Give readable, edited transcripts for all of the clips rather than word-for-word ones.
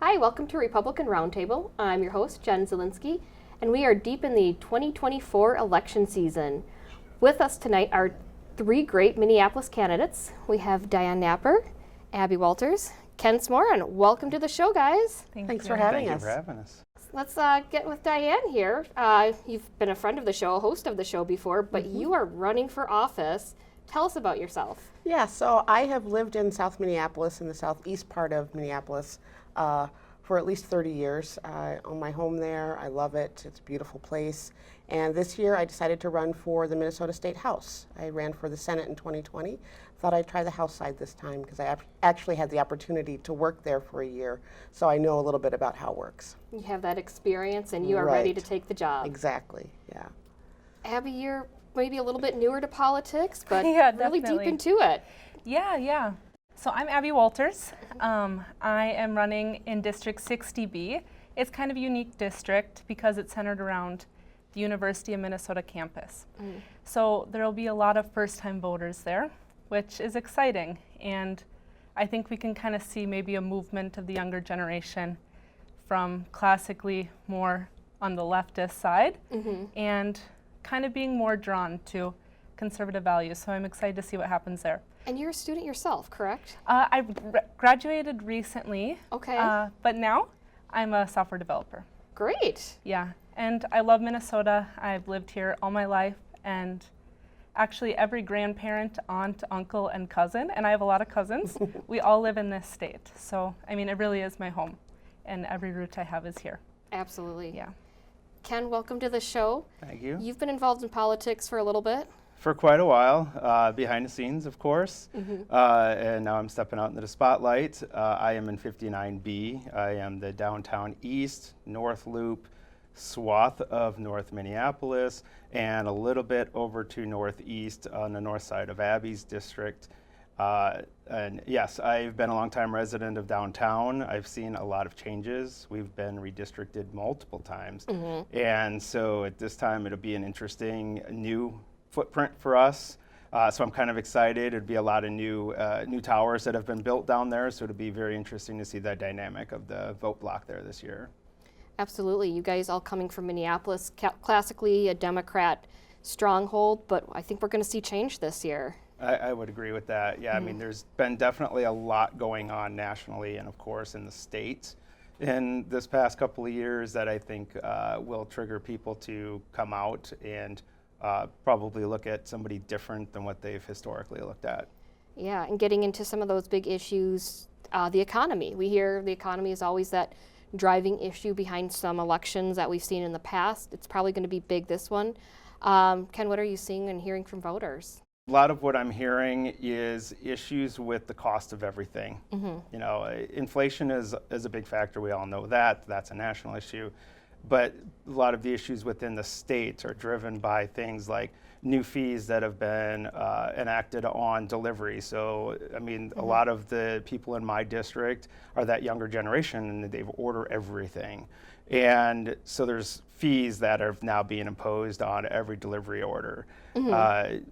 Hi, welcome to Republican Roundtable. I'm your host, Jen Zielinski, and we are deep in the 2024 election season. With us tonight are three great Minneapolis candidates. We have Diane Napper, Abby Walters, Ken Smore, and welcome to the show, guys. Thanks for having us. Thank you for having us. Let's get with Diane here. You've been a friend of the show, a host of the show before, but you are running for office. Tell us about yourself. Yeah, so I have lived in South Minneapolis, in the southeast part of Minneapolis, for at least 30 years. I own my home there. I love it. It's a beautiful place. And this year I decided to run for the Minnesota State House. I ran for the Senate in 2020. Thought I'd try the House side this time because I actually had the opportunity to work there for a year, so I know a little bit about how it works. You have that experience and you are ready to take the job. Exactly, yeah. Abby, you're maybe a little bit newer to politics, but Yeah, really definitely. deep into it. Yeah. So I'm Abby Walters. I am running in District 60B. It's kind of a unique district because it's centered around the University of Minnesota campus. So there will be a lot of first-time voters there, which is exciting. And I think we can kind of see maybe a movement of the younger generation from classically more on the leftist side and kind of being more drawn to conservative values. So I'm excited to see what happens there. And you're a student yourself, correct? I graduated recently, Okay. but now I'm a software developer. Great. Yeah, and I love Minnesota. I've lived here all my life, and actually every grandparent, aunt, uncle, and cousin, and I have a lot of cousins, we all live in this state. So, I mean, it really is my home, and every root I have is here. Absolutely. Yeah. Ken, welcome to the show. Thank you. You've been involved in politics for a little bit. For quite a while, behind the scenes, of course, and now I'm stepping out into the spotlight. I am in 59B. I am the downtown east, North Loop swath of North Minneapolis, and a little bit over to northeast on the north side of Abby's district. And yes, I've been a longtime resident of downtown. I've seen a lot of changes. We've been redistricted multiple times. And so at this time, it'll be an interesting new footprint for us. So I'm kind of excited. It'd be a lot of new towers that have been built down there. So it'll be very interesting to see the dynamic of the vote block there this year. Absolutely. You guys all coming from Minneapolis, classically a Democrat stronghold, but I think we're going to see change this year. I would agree with that. Yeah, I mean, there's been definitely a lot going on nationally and, of course, in the state in this past couple of years that I think will trigger people to come out and probably look at somebody different than what they've historically looked at. Yeah, and getting into some of those big issues, the economy. We hear the economy is always that driving issue behind some elections that we've seen in the past. It's probably going to be big this one. Ken, what are you seeing and hearing from voters? A lot of what I'm hearing is issues with the cost of everything. You know, inflation is a big factor. We all know that. That's a national issue. But a lot of the issues within the state are driven by things like new fees that have been enacted on delivery. So, I mean, a lot of the people in my district are that younger generation and they order everything. And so there's fees that are now being imposed on every delivery order.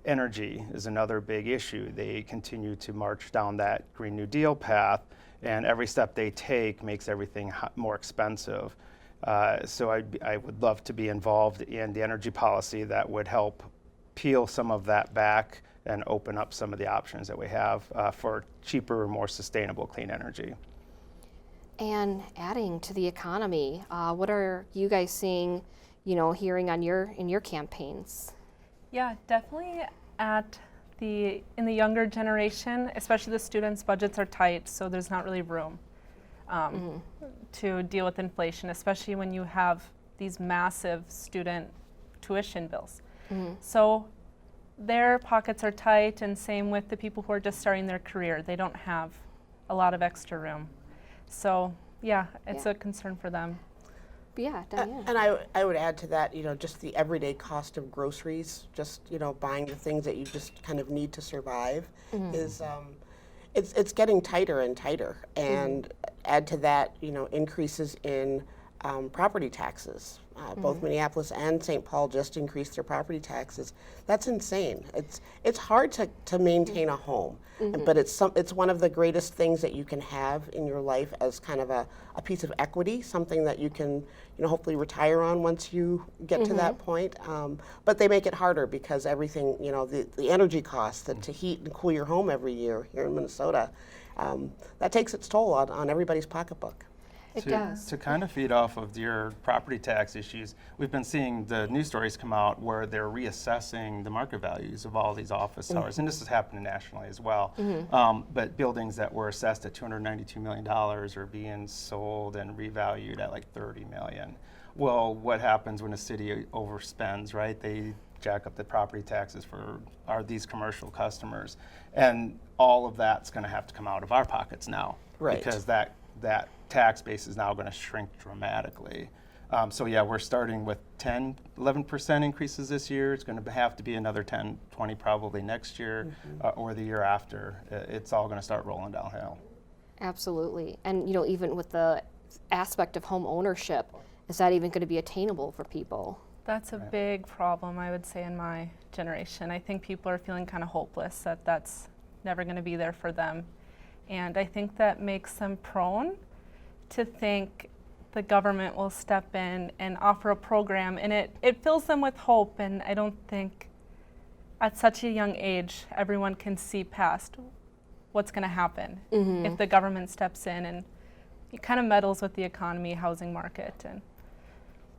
Energy is another big issue. They continue to march down that Green New Deal path, and every step they take makes everything more expensive. So I would love to be involved in the energy policy that would help peel some of that back and open up some of the options that we have for cheaper, more sustainable clean energy. And adding to the economy, what are you guys seeing, hearing on in your campaigns? Yeah, definitely in the younger generation, especially the students, budgets are tight, so there's not really room to deal with inflation, especially when you have these massive student tuition bills. So their pockets are tight, and same with the people who are just starting their career. They don't have a lot of extra room. So yeah, it's a concern for them. Yeah, Diane. And I would add to that, just the everyday cost of groceries, just, buying the things that you just kind of need to survive is, it's getting tighter and tighter. And add to that, increases in property taxes. Both Minneapolis and St. Paul just increased their property taxes. That's insane. It's hard to maintain a home, but it's one of the greatest things that you can have in your life as kind of a piece of equity, something that you can hopefully retire on once you get to that point. But they make it harder because everything, the energy costs to heat and cool your home every year here in Minnesota, that takes its toll on everybody's pocketbook. It does. To kind of feed off of your property tax issues, we've been seeing the news stories come out where they're reassessing the market values of all these office towers, and this is happening nationally as well. But buildings that were assessed at $292 million are being sold and revalued at like $30 million. Well, what happens when a city overspends, right? They jack up the property taxes for these commercial customers, and all of that's going to have to come out of our pockets now, Right. Because that tax base is now going to shrink dramatically. So yeah, we're starting with 11% increases this year. It's going to have to be another 10, 20 probably next year or the year after. It's all going to start rolling downhill. Absolutely. And even with the aspect of home ownership, is that even going to be attainable for people? That's a big problem, I would say, in my generation. I think people are feeling kind of hopeless that that's never going to be there for them. And I think that makes them prone to think the government will step in and offer a program, and it fills them with hope. And I don't think at such a young age everyone can see past what's going to happen if the government steps in and it kind of meddles with the economy, housing market, and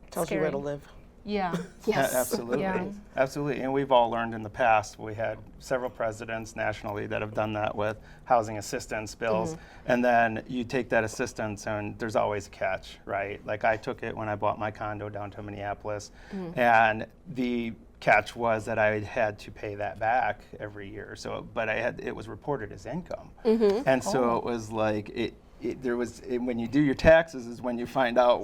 Tells you where to live. Yeah. Yes. Absolutely. Yeah. Absolutely. And we've all learned in the past, we had several presidents nationally that have done that with housing assistance bills. And then you take that assistance and there's always a catch, right? Like I took it when I bought my condo downtown Minneapolis, and the catch was that I had to pay that back every year. So, but it was reported as income. And so it was like, when you do your taxes is when you find out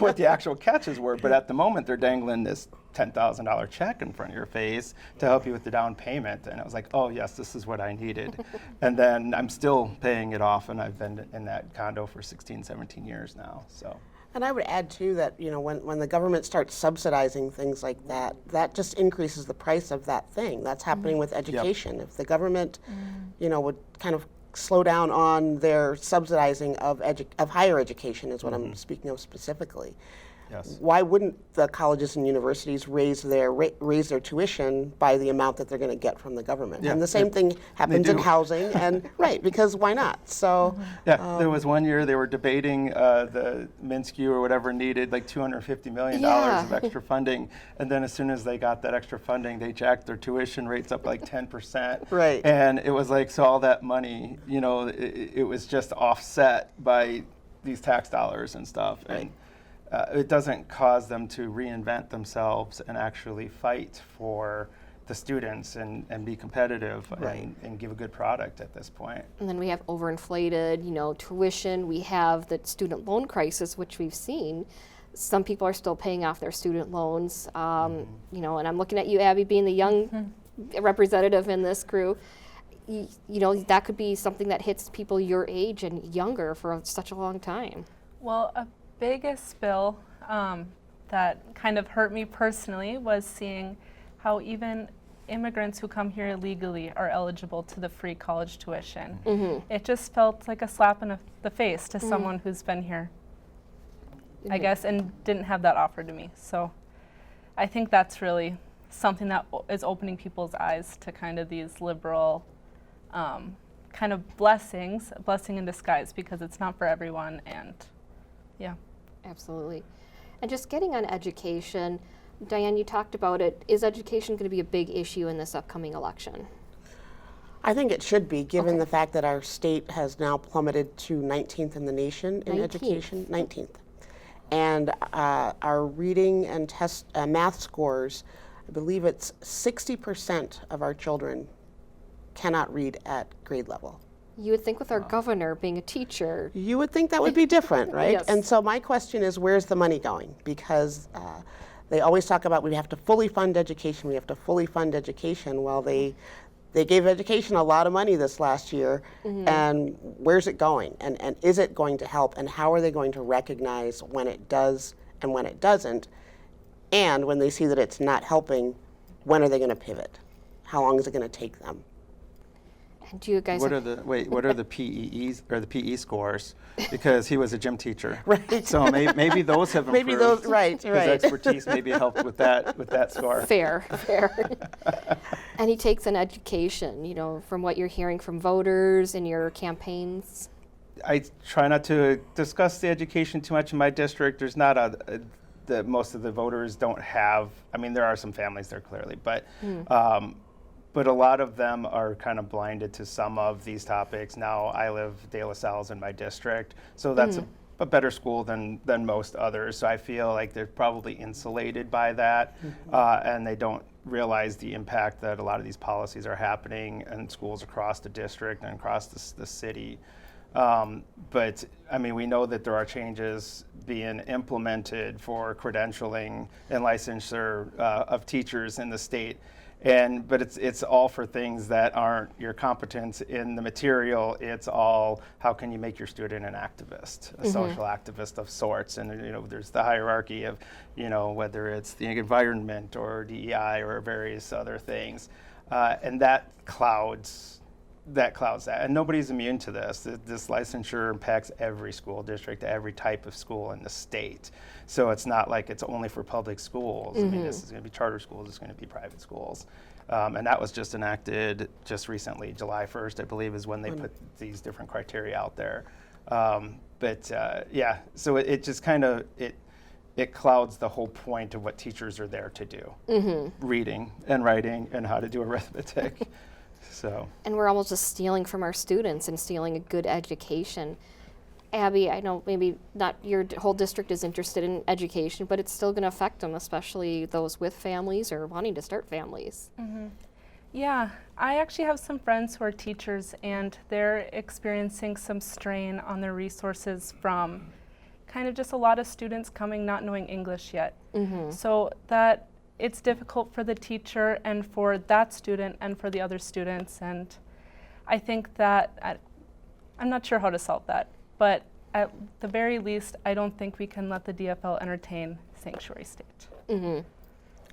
what the actual catches were. But at the moment, they're dangling this $10,000 check in front of your face to help you with the down payment. And it was like, oh, yes, this is what I needed. And then I'm still paying it off, and I've been in that condo for 16, 17 years now. So. And I would add, too, that when the government starts subsidizing things like that, that just increases the price of that thing. That's happening with education. If the government, would kind of slow down on their subsidizing of higher education is what I'm speaking of specifically. Yes. Why wouldn't the colleges and universities raise their tuition by the amount that they're going to get from the government? Yeah, And the same thing happens in do. housing, and right, because why not? So Yeah, there was one year they were debating the MnSCU or whatever needed like $250 million of extra funding, and then as soon as they got that extra funding, they jacked their tuition rates up like 10%. Right. And it was like, so all that money, it was just offset by these tax dollars and stuff. Right. And it doesn't cause them to reinvent themselves and actually fight for the students and be competitive and give a good product at this point. And then we have overinflated, tuition. We have the student loan crisis, which we've seen. Some people are still paying off their student loans. And I'm looking at you, Abby, being the young representative in this crew. That could be something that hits people your age and younger for such a long time. Well, a biggest bill that kind of hurt me personally was seeing how even immigrants who come here illegally are eligible to the free college tuition. It just felt like a slap in the face to someone who's been here, I guess, and didn't have that offered to me. So I think that's really something that is opening people's eyes to kind of these liberal kind of blessing in disguise, because it's not for everyone. And yeah. Absolutely. And just getting on education, Diane, you talked about it. Is education going to be a big issue in this upcoming election? I think it should be, given the fact that our state has now plummeted to 19th in the nation in education. 19th. And our reading and math scores, I believe it's 60% of our children cannot read at grade level. You would think with our governor being a teacher. You would think that would be different, right? Yes. And so my question is, where's the money going? Because they always talk about we have to fully fund education, we have to fully fund education. Well, they gave education a lot of money this last year, and where's it going? And is it going to help? And how are they going to recognize when it does and when it doesn't? And when they see that it's not helping, when are they going to pivot? How long is it going to take them? And do you guys What have- are the PEs or the PE scores? Because he was a gym teacher. Right. So maybe those have improved. Maybe those, right, His right. expertise maybe helped with that score. Fair. And he takes an education, you know, from what you're hearing from voters in your campaigns. I try not to discuss the education too much in my district. There's not most of the voters don't have, I mean, there are some families there clearly, but a lot of them are kind of blinded to some of these topics. Now I live De La Salle's in my district, so that's a better school than most others. So I feel like they're probably insulated by that, and they don't realize the impact that a lot of these policies are happening in schools across the district and across the city. But I mean, we know that there are changes being implemented for credentialing and licensure of teachers in the state. But it's all for things that aren't your competence in the material. It's all how can you make your student an activist, a social activist of sorts. And you know, there's the hierarchy of, you know, whether it's the environment or DEI or various other things, and that clouds that. And nobody's immune to this. This licensure impacts every school district, every type of school in the state. So it's not like it's only for public schools. I mean, this is going to be charter schools, it's going to be private schools. And that was just enacted just recently, July 1st, I believe, is when they put these different criteria out there. Yeah, so it just kind of, it clouds the whole point of what teachers are there to do. Reading and writing and how to do arithmetic. So. And we're almost just stealing from our students and stealing a good education. Abby, I know maybe not your whole district is interested in education, but it's still going to affect them, especially those with families or wanting to start families. Yeah, I actually have some friends who are teachers, and they're experiencing some strain on their resources from kind of just a lot of students coming not knowing English yet. So that it's difficult for the teacher and for that student and for the other students. And I think that, I'm not sure how to solve that, but at the very least, I don't think we can let the DFL entertain sanctuary state.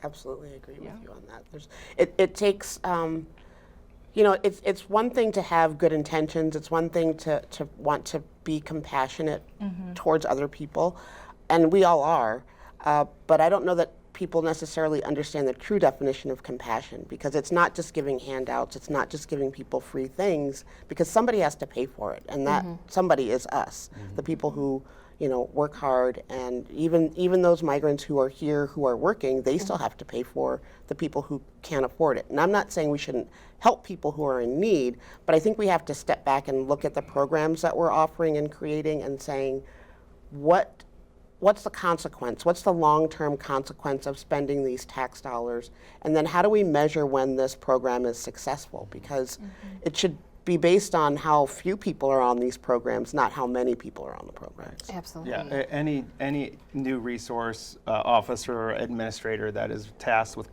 Absolutely agree with you on that. It takes, you know, it's one thing to have good intentions. It's one thing to want to be compassionate towards other people, and we all are. But I don't know that people necessarily understand the true definition of compassion, because it's not just giving handouts, it's not just giving people free things, because somebody has to pay for it, and that somebody is us, the people who, you know, work hard, and even those migrants who are here who are working, they still have to pay for the people who can't afford it. And I'm not saying we shouldn't help people who are in need, but I think we have to step back and look at the programs that we're offering and creating and saying, what's the consequence? What's the long-term consequence of spending these tax dollars? And then how do we measure when this program is successful? Because it should be based on how few people are on these programs, not how many people are on the programs. Absolutely. Yeah, any new resource officer or administrator that is tasked with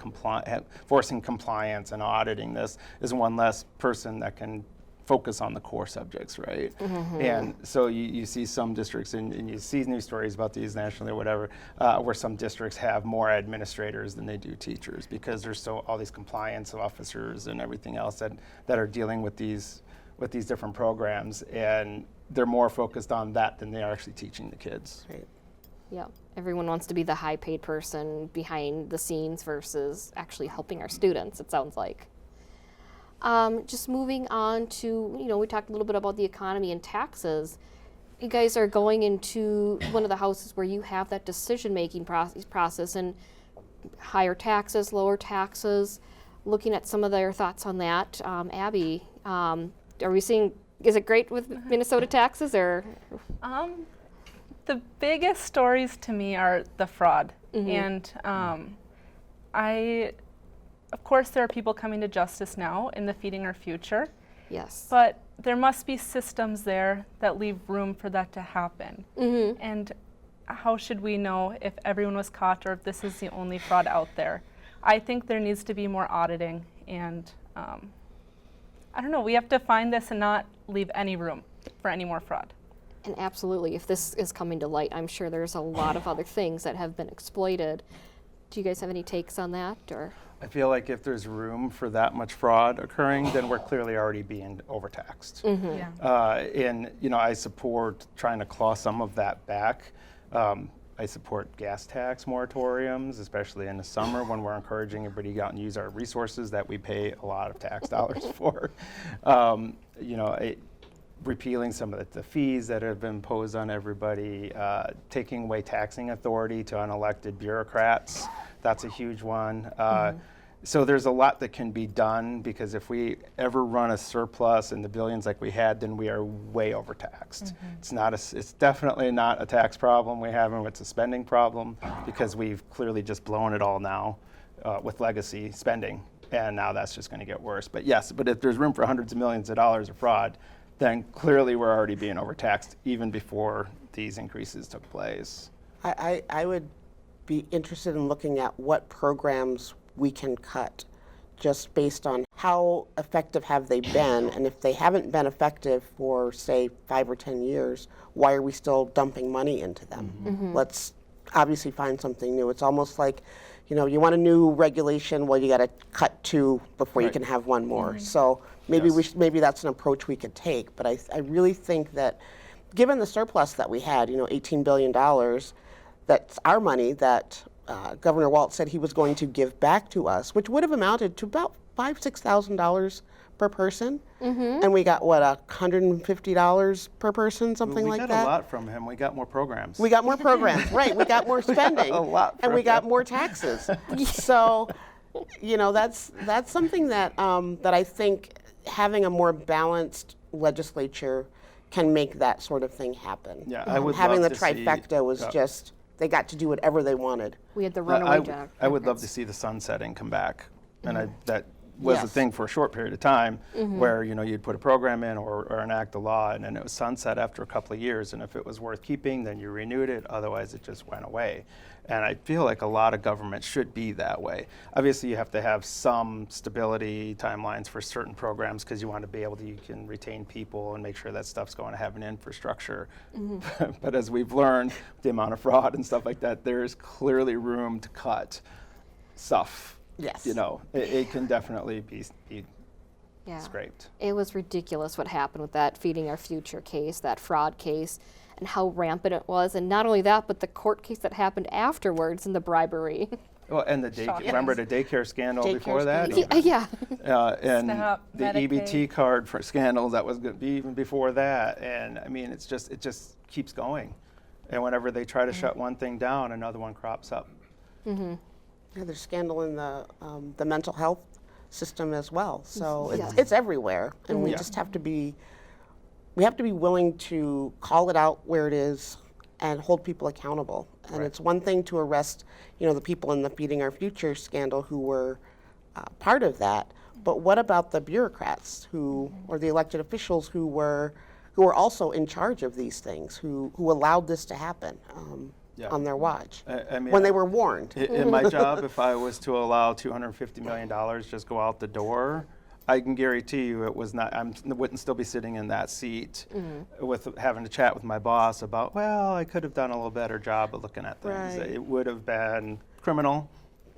forcing compliance and auditing this is one less person that can focus on the core subjects, right? And so you see some districts, and you see news stories about these nationally or whatever, where some districts have more administrators than they do teachers, because there's all these compliance officers and everything else that are dealing with these different programs, and they're more focused on that than they are actually teaching the kids. Right. Yeah, everyone wants to be the high-paid person behind the scenes versus actually helping our students, it sounds like. Just moving on to, you know, we talked a little bit about the economy and taxes. You guys are going into one of the houses where you have that decision-making process and higher taxes, lower taxes, looking at some of their thoughts on that. Abby, are we seeing, is it great with Minnesota taxes, or? The biggest stories to me are the fraud. And of course, there are people coming to justice now in the Feeding Our Future. Yes. But there must be systems there that leave room for that to happen. And how should we know if everyone was caught or if this is the only fraud out there? I think there needs to be more auditing, and I don't know, we have to find this and not leave any room for any more fraud. And absolutely, if this is coming to light, I'm sure there's a lot of other things that have been exploited Do you guys have any takes on that, or? I feel like if there's room for that much fraud occurring, then we're clearly already being overtaxed. Yeah. And I support trying to claw some of that back. I support gas tax moratoriums, especially in the summer when we're encouraging everybody to go out and use our resources that we pay a lot of tax dollars for. Repealing some of the fees that have been imposed on everybody, taking away taxing authority to unelected bureaucrats. That's a huge one. So there's a lot that can be done, because if we ever run a surplus in the billions like we had, then we are way overtaxed. It's definitely not a tax problem we have, it's a spending problem, because we've clearly just blown it all now with legacy spending, and now that's just going to get worse. But yes, if there's room for hundreds of millions of dollars of fraud, then clearly we're already being overtaxed even before these increases took place. I would be interested in looking at what programs we can cut, just based on how effective have they been, and if they haven't been effective for, say, 5 or 10 years, why are we still dumping money into them? Let's obviously find something new. It's almost like, you want a new regulation, well, you got to cut 2 before you can have one more. So maybe maybe that's an approach we could take. But I really think that, given the surplus that we had, $18 billion, that's our money that Governor Walz said he was going to give back to us, which would have amounted to about $5,000-6,000 per person, and we got $150 per person, something like that. We got a lot from him. We got more programs. We got more programs, right? We got more spending, a lot and we got more taxes. So, that's something that that I think having a more balanced legislature can make that sort of thing happen. Yeah, I would having love the to see, trifecta was just. They got to do whatever they wanted. We had the runaway I would love to see the sunsetting come back, and that was a thing for a short period of time, where you'd put a program in or enact a law, and then it was sunset after a couple of years, and if it was worth keeping, then you renewed it. Otherwise, it just went away. And I feel like a lot of government should be that way. Obviously, you have to have some stability timelines for certain programs, because you want to be able to, you can retain people and make sure that stuff's going to have an infrastructure. But as we've learned, the amount of fraud and stuff like that, there is clearly room to cut stuff. Yes. It can definitely be Yeah. scraped. It was ridiculous what happened with that Feeding Our Future case, that fraud case, and how rampant it was. And not only that, but the court case that happened afterwards and the bribery. Well, and the remember the daycare scandal before that? Yeah. And Snap, the Medicaid. EBT card for scandals that was going to be even before that. And I mean, it just keeps going. And whenever they try to shut one thing down, another one crops up. Yeah, there's scandal in the mental health system as well. So Yes. it's everywhere, and we just have to be willing to call it out where it is and hold people accountable. And it's one thing to arrest, the people in the Feeding Our Future scandal who were part of that, but what about the bureaucrats or the elected officials who were also in charge of these things, who allowed this to happen on their watch I mean, when they were warned? In my job, if I was to allow $250 million just go out the door, I can guarantee you it was not. I wouldn't still be sitting in that seat with having to chat with my boss about, well, I could have done a little better job of looking at things. Right. It would have been criminal,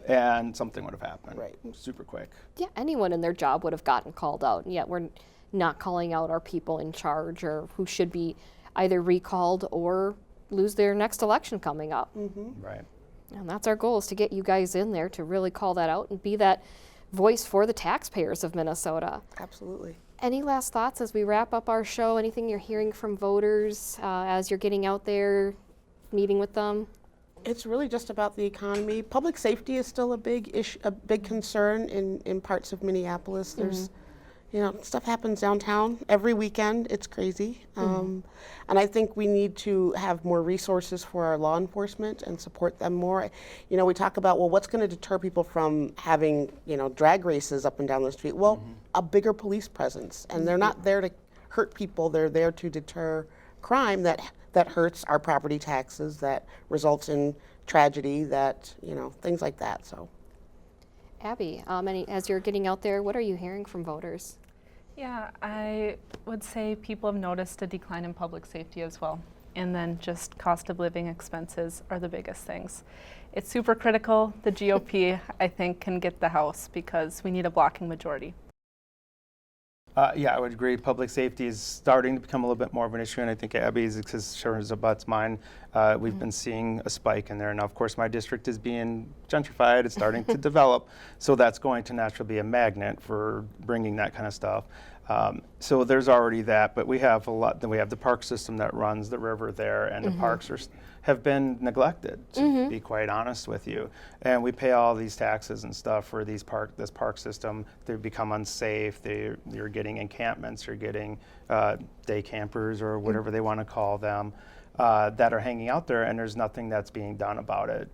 and something would have happened. Right. Super quick. Yeah, anyone in their job would have gotten called out, and yet we're not calling out our people in charge or who should be either recalled or lose their next election coming up. Right. And that's our goal, is to get you guys in there to really call that out and be that voice for the taxpayers of Minnesota. Absolutely. Any last thoughts as we wrap up our show? Anything you're hearing from voters as you're getting out there, meeting with them? It's really just about the economy. Public safety is still a big issue, a big concern in parts of Minneapolis. There's, stuff happens downtown every weekend. It's crazy. And I think we need to have more resources for our law enforcement and support them more. We talk about, well, what's going to deter people from having, drag races up and down the street? Well, a bigger police presence. And they're not there to hurt people. They're there to deter crime that hurts our property taxes, that results in tragedy, that, things like that. So. Abby, as you're getting out there, what are you hearing from voters? Yeah, I would say people have noticed a decline in public safety as well. And then just cost of living expenses are the biggest things. it's super critical. The GOP, I think, can get the House because we need a blocking majority. Yeah, I would agree. Public safety is starting to become a little bit more of an issue, and I think Abby's as sure as abuts mine. We've been seeing a spike in there. Now, of course, my district is being gentrified. It's starting to develop, so that's going to naturally be a magnet for bringing that kind of stuff. So there's already that, but we have a lot. Then we have the park system that runs the river there, and the parks have been neglected, to be quite honest with you. And we pay all these taxes and stuff for this park system. They've become unsafe. You're getting encampments. You're getting day campers or whatever they want to call them that are hanging out there, and there's nothing that's being done about it.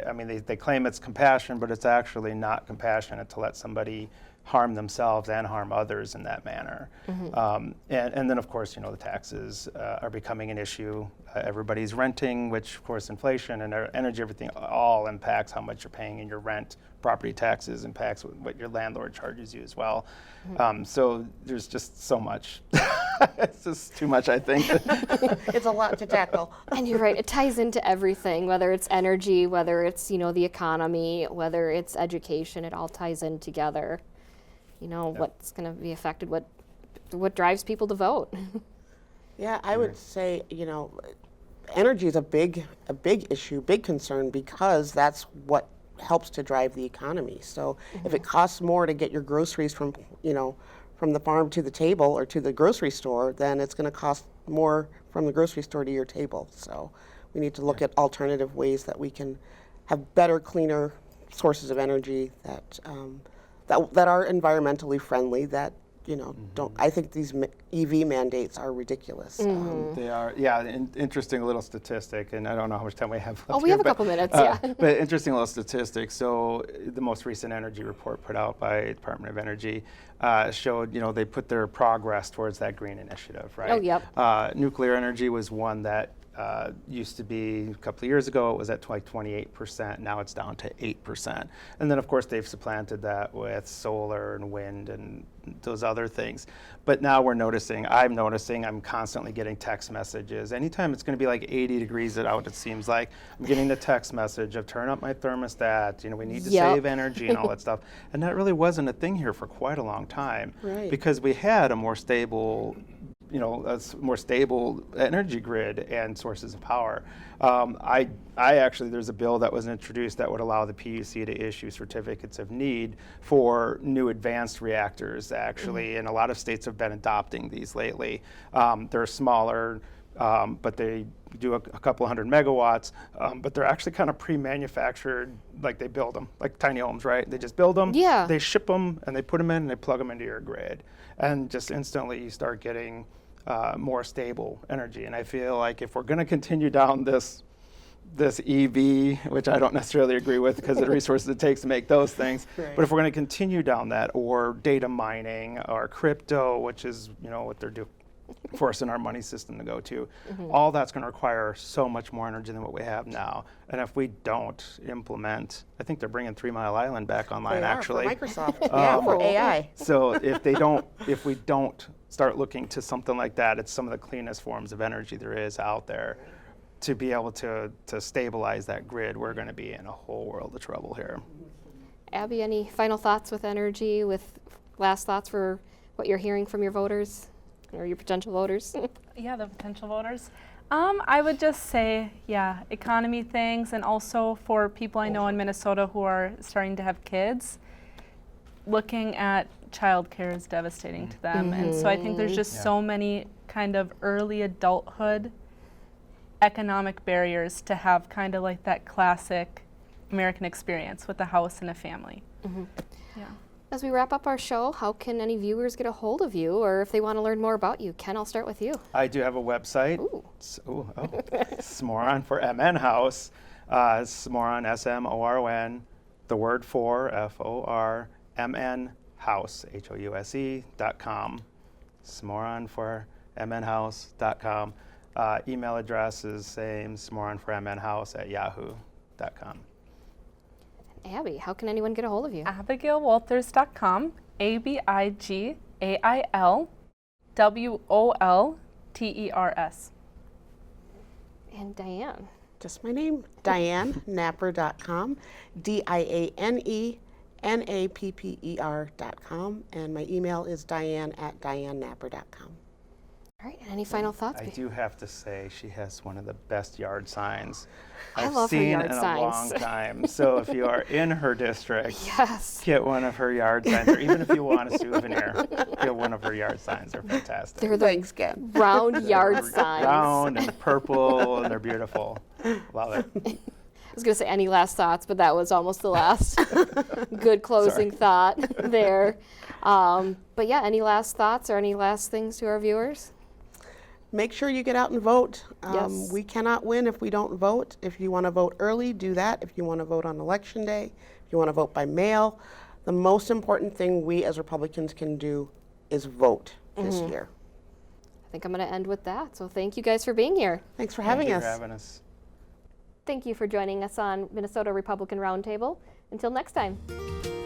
I mean, they claim it's compassion, but it's actually not compassionate to let somebody harm themselves and harm others in that manner. And then, of course, the taxes are becoming an issue. Everybody's renting, which, of course, inflation and energy, everything all impacts how much you're paying in your rent. Property taxes impacts what your landlord charges you as well. So there's just so much. It's just too much, I think. It's a lot to tackle. And you're right, it ties into everything, whether it's energy, whether it's, the economy, whether it's education, it all ties in together. What's going to be affected, what drives people to vote. Yeah, I would say, energy is a big issue, big concern, because that's what helps to drive the economy. So if it costs more to get your groceries from the farm to the table or to the grocery store, then it's going to cost more from the grocery store to your table. So we need to look at alternative ways that we can have better, cleaner sources of energy that are environmentally friendly, that don't. I think these EV mandates are ridiculous. They are, yeah. Interesting little statistic, and I don't know how much time we have left. We have a couple minutes, yeah. But interesting little statistic. So the most recent energy report put out by the Department of Energy showed, they put their progress towards that green initiative, right? Oh, yep. Nuclear energy was one that used to be a couple of years ago, it was at like 28%. Now it's down to 8%. And then, of course, they've supplanted that with solar and wind and those other things. But now I'm constantly getting text messages. Anytime it's going to be like 80 degrees out, it seems like, I'm getting the text message of turn up my thermostat, we need to save energy and all that stuff. And that really wasn't a thing here for quite a long time. Right. Because we had a more stable energy grid and sources of power. I actually, there's a bill that was introduced that would allow the PUC to issue certificates of need for new advanced reactors, actually, and a lot of states have been adopting these lately. They're smaller, but they do a couple hundred megawatts, but they're actually kind of pre-manufactured, like they build them, like tiny homes, right? They just build them, they ship them, and they put them in, and they plug them into your grid. And just instantly you start getting more stable energy. And I feel like if we're going to continue down this EV, which I don't necessarily agree with because of the resources it takes to make those things, but if we're going to continue down that, or data mining, or crypto, which is what they're forcing our money system to go to, all that's going to require so much more energy than what we have now. And if we don't implement, I think they're bringing 3 Mile Island back online, actually. For Microsoft, for AI. So if we don't start looking to something like that, it's some of the cleanest forms of energy there is out there. To be able to stabilize that grid, we're going to be in a whole world of trouble here. Abby, any final thoughts with energy, with last thoughts for what you're hearing from your voters or your potential voters? Yeah, the potential voters. I would just say, economy things, and also for people I know in Minnesota who are starting to have kids, looking at childcare is devastating to them. And so I think there's just so many kind of early adulthood economic barriers to have kind of like that classic American experience with a house and a family. Yeah. As we wrap up our show, how can any viewers get a hold of you, or if they want to learn more about you? Ken, I'll start with you. I do have a website. Smoron for MN House. Smoron, S-M-O-R-O-N, the word for, F-O-R-M-N, house, House.com. Smoron for MNhouse.com. Email address is same, smoronformnhouse@yahoo.com. Abby, how can anyone get a hold of you? AbigailWolters.com, ABIGAILWOLTERS. And Diane. Just my name, DianeNapper.com, DianeNapper.com, and my email is diane@dianenapper.com. All right, any final thoughts? I do have to say she has one of the best yard signs I I've love her seen yard in signs. a long time. So if you are in her district, Yes. get one of her yard signs, or even if you want a souvenir, get one one of her yard signs. They're fantastic. They're the Thanks, Ken. round yard signs. Round and purple, and they're beautiful. Love it. I was going to say any last thoughts, but that was almost the last good closing thought there. But yeah, any last thoughts or any last things to our viewers? Make sure you get out and vote. Yes. We cannot win if we don't vote. If you want to vote early, do that. If you want to vote on Election Day, if you want to vote by mail, the most important thing we as Republicans can do is vote this year. I think I'm going to end with that. So thank you guys for being here. Thanks for having Thank us. you for having us. Thank you for joining us on Minnesota Republican Roundtable. Until next time.